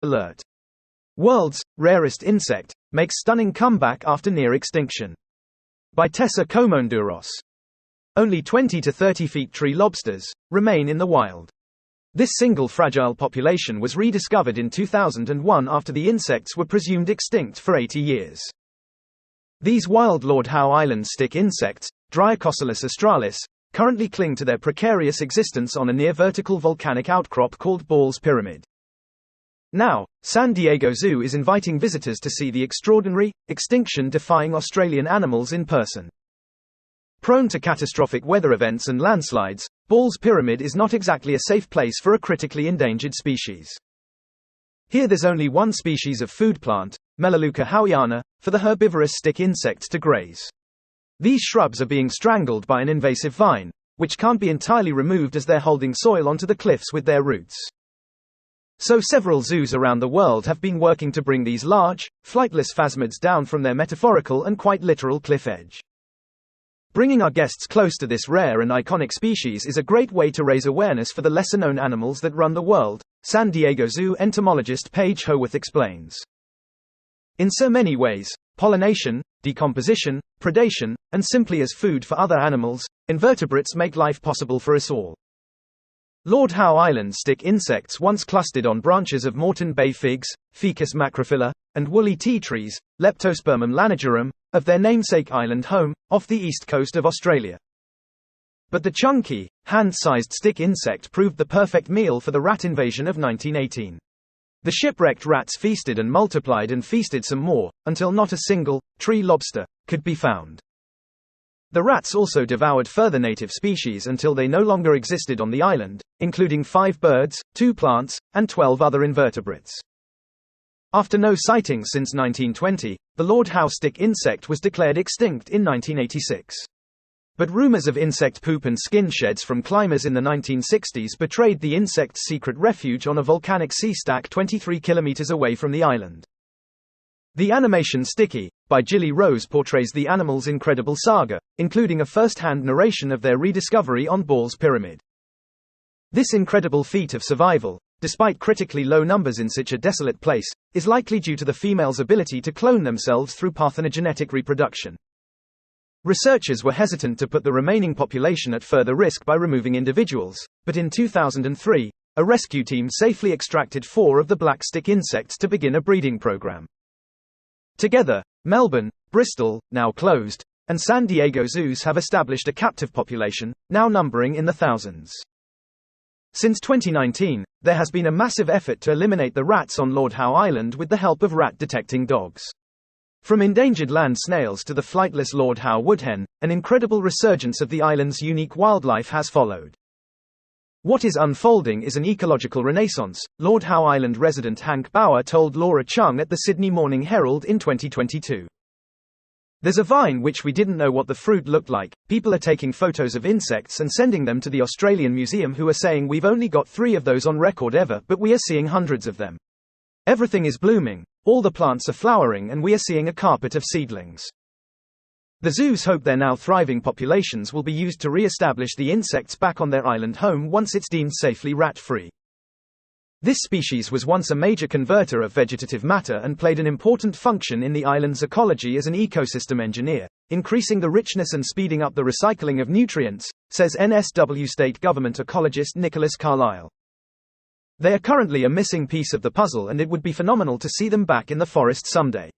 Alert. World's rarest insect makes stunning comeback after near extinction. By Tessa Komondouros. Only 20 to 30 feet tree lobsters remain in the wild. This single fragile population was rediscovered in 2001 after the insects were presumed extinct for 80 years. These wild Lord Howe Island stick insects, Dryacosylus australis, currently cling to their precarious existence on a near-vertical volcanic outcrop called Ball's Pyramid. Now, San Diego Zoo is inviting visitors to see the extraordinary, extinction-defying Australian animals in person. Prone to catastrophic weather events and landslides, Ball's Pyramid is not exactly a safe place for a critically endangered species. Here there's only one species of food plant, Melaleuca howiana, for the herbivorous stick insects to graze. These shrubs are being strangled by an invasive vine, which can't be entirely removed as they're holding soil onto the cliffs with their roots. So several zoos around the world have been working to bring these large, flightless phasmids down from their metaphorical and quite literal cliff edge. Bringing our guests close to this rare and iconic species is a great way to raise awareness for the lesser-known animals that run the world, San Diego Zoo entomologist Paige Howarth explains. In so many ways, pollination, decomposition, predation, and simply as food for other animals, invertebrates make life possible for us all. Lord Howe Island stick insects once clustered on branches of Moreton Bay figs, Ficus macrophylla, and woolly tea trees, Leptospermum lanigerum, of their namesake island home, off the east coast of Australia. But the chunky, hand-sized stick insect proved the perfect meal for the rat invasion of 1918. The shipwrecked rats feasted and multiplied and feasted some more, until not a single tree lobster could be found. The rats also devoured further native species until they no longer existed on the island, including 5 birds, 2 plants, and 12 other invertebrates. After no sightings since 1920, the Lord Howe stick insect was declared extinct in 1986. But rumors of insect poop and skin sheds from climbers in the 1960s betrayed the insect's secret refuge on a volcanic sea stack 23 kilometers away from the island. The animation Sticky, by Gilly Rose portrays the animal's incredible saga, including a first-hand narration of their rediscovery on Ball's Pyramid. This incredible feat of survival, despite critically low numbers in such a desolate place, is likely due to the female's ability to clone themselves through parthenogenetic reproduction. Researchers were hesitant to put the remaining population at further risk by removing individuals, but in 2003, a rescue team safely extracted 4 of the black stick insects to begin a breeding program. Together, Melbourne, Bristol, now closed, and San Diego zoos have established a captive population, now numbering in the thousands. Since 2019, there has been a massive effort to eliminate the rats on Lord Howe Island with the help of rat-detecting dogs. From endangered land snails to the flightless Lord Howe woodhen, an incredible resurgence of the island's unique wildlife has followed. What is unfolding is an ecological renaissance, Lord Howe Island resident Hank Bauer told Laura Chung at the Sydney Morning Herald in 2022. There's a vine which we didn't know what the fruit looked like. People are taking photos of insects and sending them to the Australian Museum, who are saying we've only got 3 of those on record ever, but we are seeing hundreds of them. Everything is blooming, all the plants are flowering, and we are seeing a carpet of seedlings. The zoos hope their now thriving populations will be used to re-establish the insects back on their island home once it's deemed safely rat-free. This species was once a major converter of vegetative matter and played an important function in the island's ecology as an ecosystem engineer, increasing the richness and speeding up the recycling of nutrients, says NSW state government ecologist Nicholas Carlisle. They are currently a missing piece of the puzzle, and it would be phenomenal to see them back in the forest someday.